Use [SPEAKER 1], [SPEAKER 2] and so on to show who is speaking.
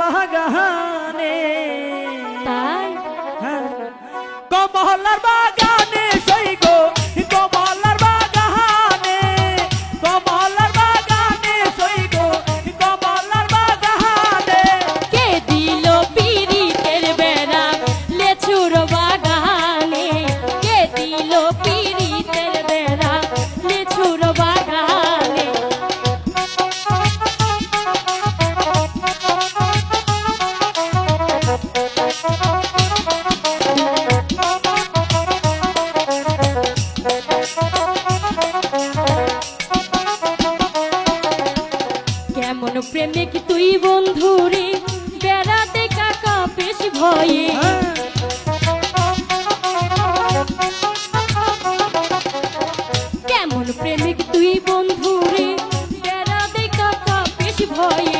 [SPEAKER 1] বাগানে
[SPEAKER 2] তাই
[SPEAKER 1] কমলার বাগানে সই গো কমলার বাগানে কমলার বাগানে সই গো কমলার বাগানে
[SPEAKER 2] কে দিল পিরিতের বেড়া লেচুর বাগানে কে দিল পিরিতের বেড়া লেচুর বাগানে কেমন প্রেমিক তুই বন্ধুরে বেড়াতে কাকা বেশ ভয়ে কেমন প্রেমিক তুই বন্ধুরে বেড়াতে কাকা বেশ ভয়ে